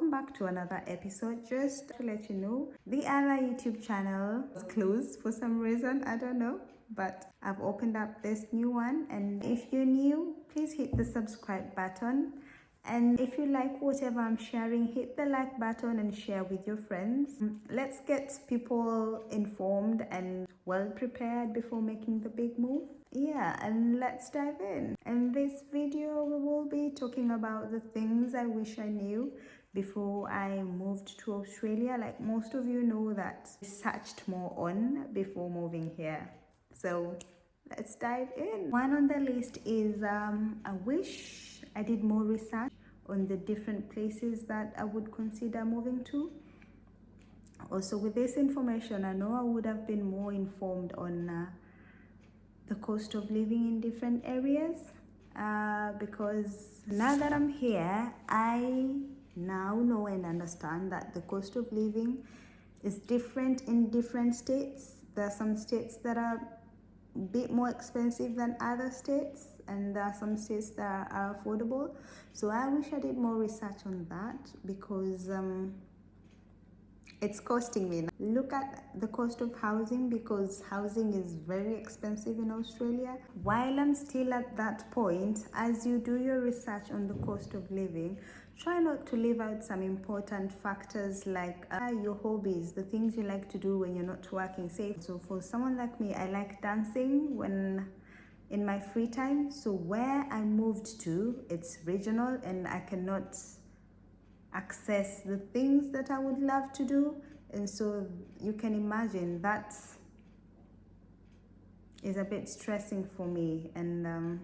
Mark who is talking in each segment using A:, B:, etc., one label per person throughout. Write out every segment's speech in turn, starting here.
A: welcome back to another episode. Just to let you know, the other YouTube channel is closed for some reason, I don't know, but I've opened up this new one, and if you're new, please hit the subscribe button. And if you like whatever I'm sharing, hit the like button and share with your friends. Let's get people informed and well prepared before making the big move. Yeah, and let's dive in. In this video, we will be talking about the things I wish I knew before I moved to Australia. Like most of you know that I searched more on before moving here. So let's dive in. One on the list is I wish I did more research on the different places that I would consider moving to. Also, with this information, I know I would have been more informed on the cost of living in different areas, because now that I'm here, I now know and understand that the cost of living is different in different states. There are some states that are a bit more expensive than other states, and there are some states that are affordable. So I wish I did more research on that, because it's costing me. Look at the cost of housing, because housing is very expensive in Australia. While I'm still at that point, as you do your research on the cost of living, try not to leave out some important factors like your hobbies, the things you like to do when you're not working. Say, so for someone like me, I like dancing when in my free time. So where I moved to, it's regional and I cannot access the things that I would love to do. And so you can imagine that is a bit stressing for me. And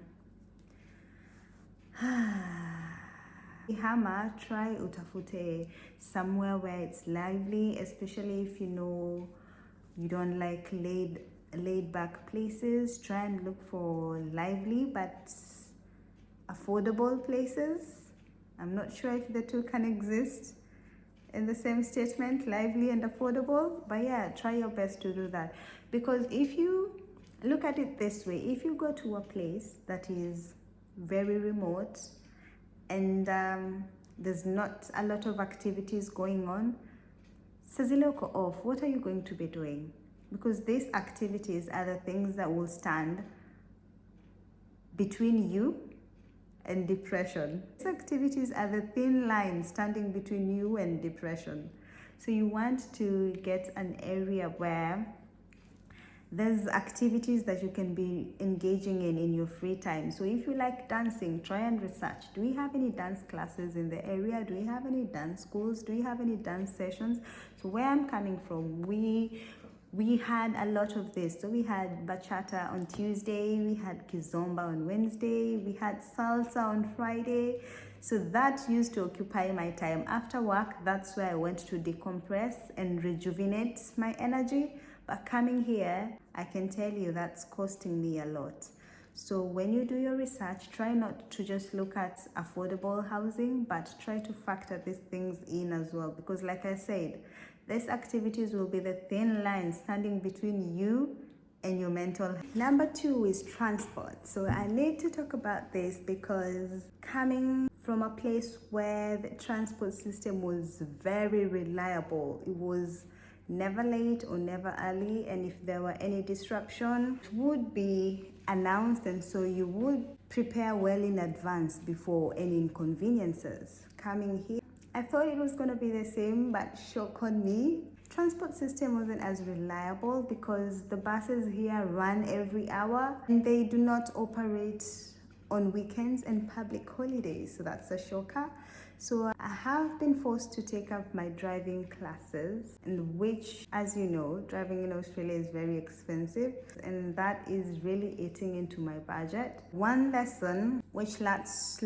A: Hama, try utafute somewhere where it's lively, especially if you know you don't like laid back places. Try and look for lively but affordable places. I'm not sure if the two can exist in the same statement, lively and affordable, but yeah, try your best to do that. Because if you look at it this way, if you go to a place that is very remote and there's not a lot of activities going on, Saziloko off, what are you going to be doing? Because these activities are the things that will stand between you and depression. These activities are the thin line standing between you and depression. So you want to get an area where there's activities that you can be engaging in your free time. So if you like dancing, try and research. Do we have any dance classes in the area? Do we have any dance schools? Do we have any dance sessions? So where I'm coming from, we had a lot of this. So we had bachata on Tuesday, we had kizomba on Wednesday, we had salsa on Friday. So that used to occupy my time. After work, that's where I went to decompress and rejuvenate my energy. But coming here, I can tell you that's costing me a lot. So when you do your research, try not to just look at affordable housing, but try to factor these things in as well. Because like I said, these activities will be the thin line standing between you and your mental health. Number 2 is transport. So I need to talk about this because coming from a place where the transport system was very reliable, it was never late or never early, and if there were any disruption, it would be announced, and so you would prepare well in advance before any inconveniences. Coming here, I thought it was going to be the same, but shock on me. Transport system wasn't as reliable because the buses here run every hour and they do not operate on weekends and public holidays. So that's a shocker. So I have been forced to take up my driving classes, and which, as you know, driving in Australia is very expensive, and that is really eating into my budget. One lesson, which lasts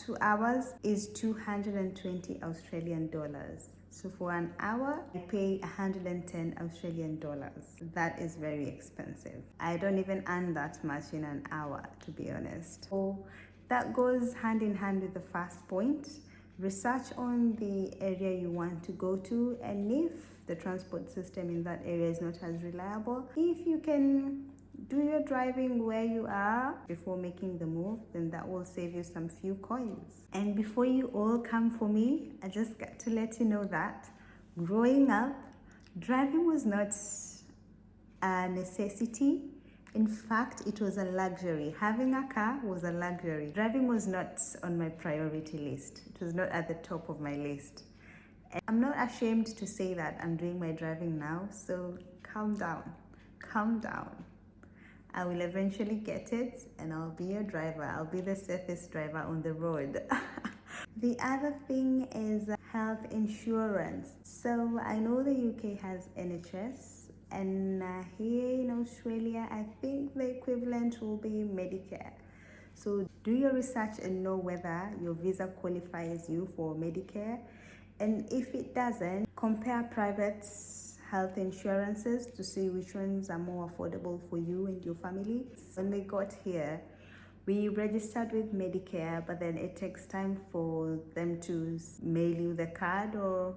A: 2 hours, is 220 Australian dollars. So for an hour, I pay 110 Australian dollars. That is very expensive. I don't even earn that much in an hour, to be honest. So that goes hand in hand with the first point. Research on the area you want to go to, and if the transport system in that area is not as reliable, if you can do your driving where you are before making the move, then that will save you some few coins. And before you all come for me, I just got to let you know that growing up, driving was not a necessity. In fact, it was a luxury. Having a car was a luxury. Driving was not on my priority list. It was not at the top of my list. And I'm not ashamed to say that I'm doing my driving now, so calm down. Calm down. I will eventually get it and I'll be your driver. I'll be the safest driver on the road. The other thing is health insurance. So I know the UK has NHS, and here in Australia, I think the equivalent will be Medicare. So do your research and know whether your visa qualifies you for Medicare. And if it doesn't, compare private health insurances to see which ones are more affordable for you and your family. When we got here, we registered with Medicare, but then it takes time for them to mail you the card, or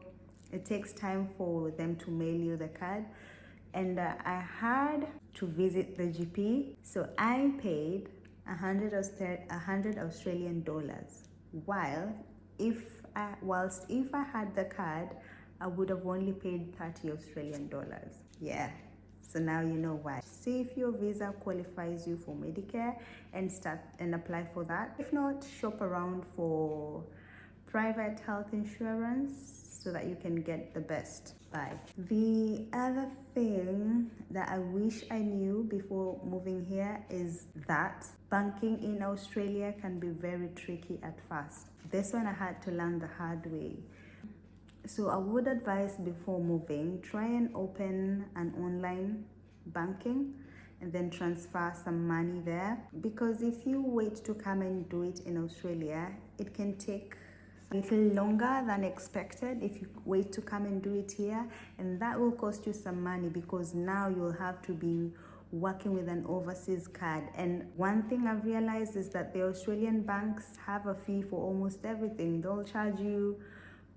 A: it takes time for them to mail you the card. And I had to visit the GP, so I paid 100 Australian dollars. Whilst if I had the card, I would have only paid 30 Australian dollars. Yeah. So now you know why. See if your visa qualifies you for Medicare and start and apply for that. If not, shop around for private health insurance so that you can get the best buy. The other thing that I wish I knew before moving here is that banking in Australia can be very tricky at first. This one I had to learn the hard way. So I would advise before moving, try and open an online banking and then transfer some money there. Because if you wait to come and do it in Australia, it can take a little longer than expected if you wait to come and do it here. And that will cost you some money because now you'll have to be working with an overseas card. And one thing I've realized is that the Australian banks have a fee for almost everything. They'll charge you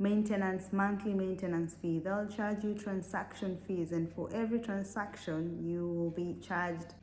A: monthly maintenance fee. They'll charge you transaction fees, and for every transaction you will be charged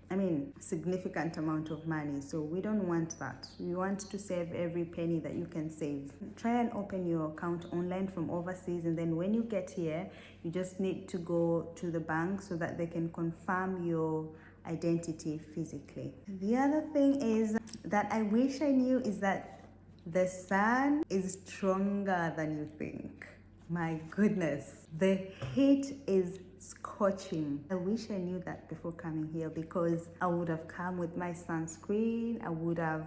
A: significant amount of money. So we don't want that. We want to save every penny that you can save. Try and open your account online from overseas, and then when you get here, you just need to go to the bank so that they can confirm your identity physically. The other thing is that I wish I knew is that the sun is stronger than you think. My goodness, the heat is scorching. I wish I knew that before coming here, because I would have come with my sunscreen. I would have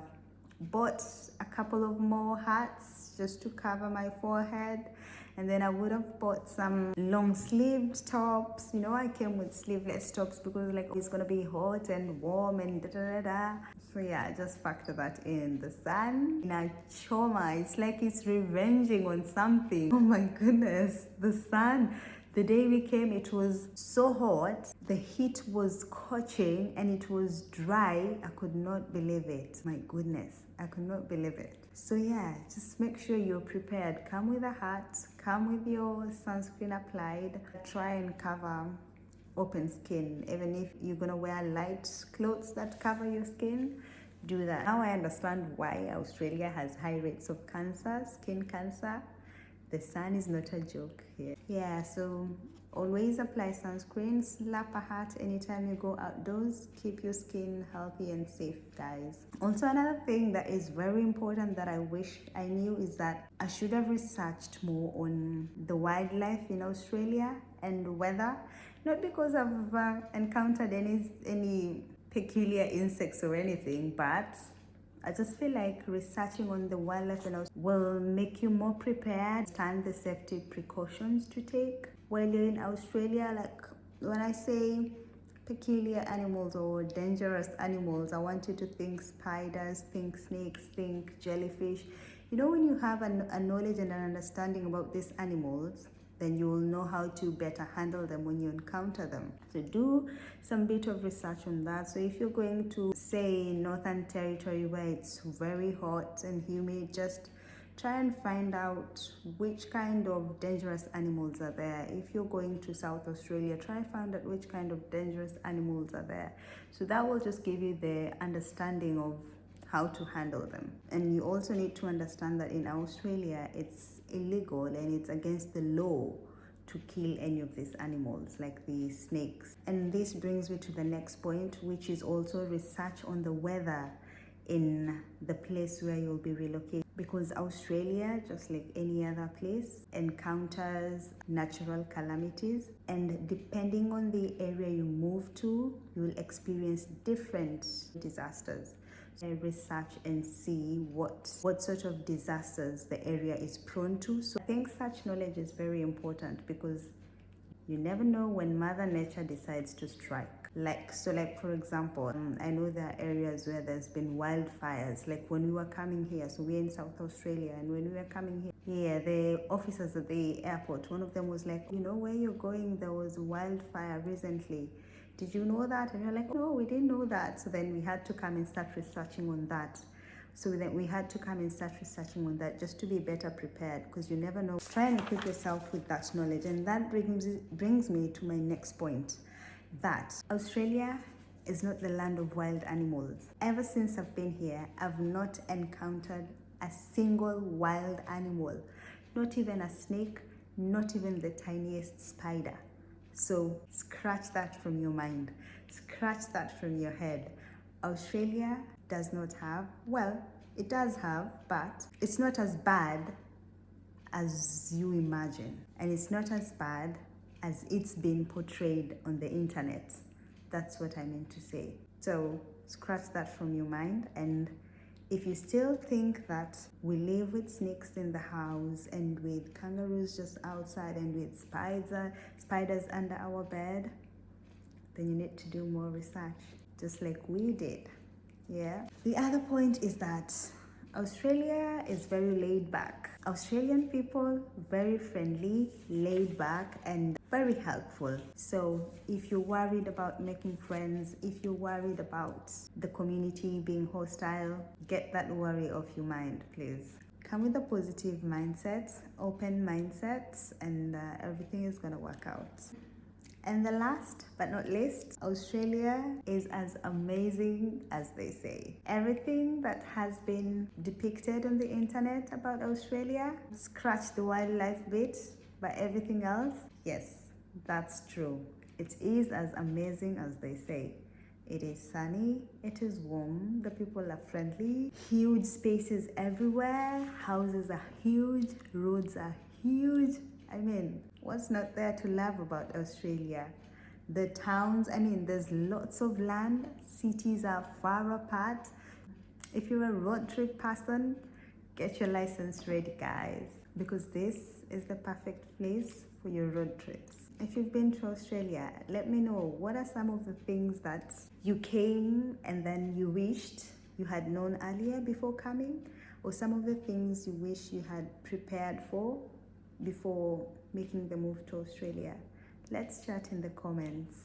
A: bought a couple of more hats just to cover my forehead, and then I would have bought some long-sleeved tops. I came with sleeveless tops because it's gonna be hot and warm and da-da-da-da. So yeah, just factor that in. The sun in a choma, it's like it's revenging on something. Oh my goodness, the sun. The day we came, it was so hot. The heat was scorching and it was dry. I could not believe it. My goodness, I could not believe it. So yeah, just make sure you're prepared. Come with a hat, come with your sunscreen applied. Try and cover open skin. Even if you're gonna wear light clothes that cover your skin, do that. Now I understand why Australia has high rates of cancer, skin cancer. The sun is not a joke here. Yeah, so always apply sunscreen, slap a hat anytime you go outdoors. Keep your skin healthy and safe, guys. Also, another thing that is very important that I wish I knew is that I should have researched more on the wildlife in Australia and weather. Not because I've encountered any peculiar insects or anything, but I just feel like researching on the wildlife will make you more prepared, understand the safety precautions to take while you're in Australia. Like when I say peculiar animals or dangerous animals, I want you to think spiders, think snakes, think jellyfish. When you have a knowledge and an understanding about these animals, then you will know how to better handle them when you encounter them. So do some bit of research on that. So if you're going to, say, Northern Territory where it's very hot and humid, just try and find out which kind of dangerous animals are there. If you're going to South Australia, try and find out which kind of dangerous animals are there. So that will just give you the understanding of how to handle them. And you also need to understand that in Australia, it's illegal and it's against the law to kill any of these animals like the snakes. And this brings me to the next point, which is also research on the weather in the place where you'll be relocated, because Australia, just like any other place, encounters natural calamities, and depending on the area you move to, you will experience different disasters. Research and see what sort of disasters the area is prone to. So I think such knowledge is very important, because you never know when Mother Nature decides to strike. Like for example, I know there are areas where there's been wildfires. Like when we were coming here, so we're in South Australia, and when we were coming here, the officers at the airport, one of them was like, you know where you're going, there was a wildfire recently. Did you know that? And you're like, no, we didn't know that. So then we had to come and start researching on that. So then we had to come and start researching on that just to be better prepared, because you never know. Try and equip yourself with that knowledge. And that brings me to my next point, that Australia is not the land of wild animals. Ever since I've been here, I've not encountered a single wild animal, not even a snake, not even the tiniest spider. So scratch that from your mind, scratch that from your head. Australia does not have, well, it does have, but it's not as bad as you imagine, and it's not as bad as it's been portrayed on the internet. That's what I meant to say. So scratch that from your mind. And if you still think that we live with snakes in the house and with kangaroos just outside and with spiders under our bed, then you need to do more research, just like we did. Yeah. The other point is that Australia is very laid back. Australian people, very friendly, laid back, and very helpful. So if you're worried about making friends, if you're worried about the community being hostile, get that worry off your mind, please. Come with a positive mindset, open mindset, and everything is gonna work out. And the last but not least, Australia is as amazing as they say. Everything that has been depicted on the internet about Australia, scratch the wildlife bit, but everything else, yes, that's true. It is as amazing as they say. It is sunny, it is warm, the people are friendly, huge spaces everywhere, houses are huge, roads are huge. I mean, what's not there to love about Australia? The towns, I mean, there's lots of land, cities are far apart. If you're a road trip person, get your license ready, guys, because this is the perfect place for your road trips. If you've been to Australia, let me know, what are some of the things that you came and then you wished you had known earlier before coming, or some of the things you wish you had prepared for before making the move to Australia? Let's chat in the comments.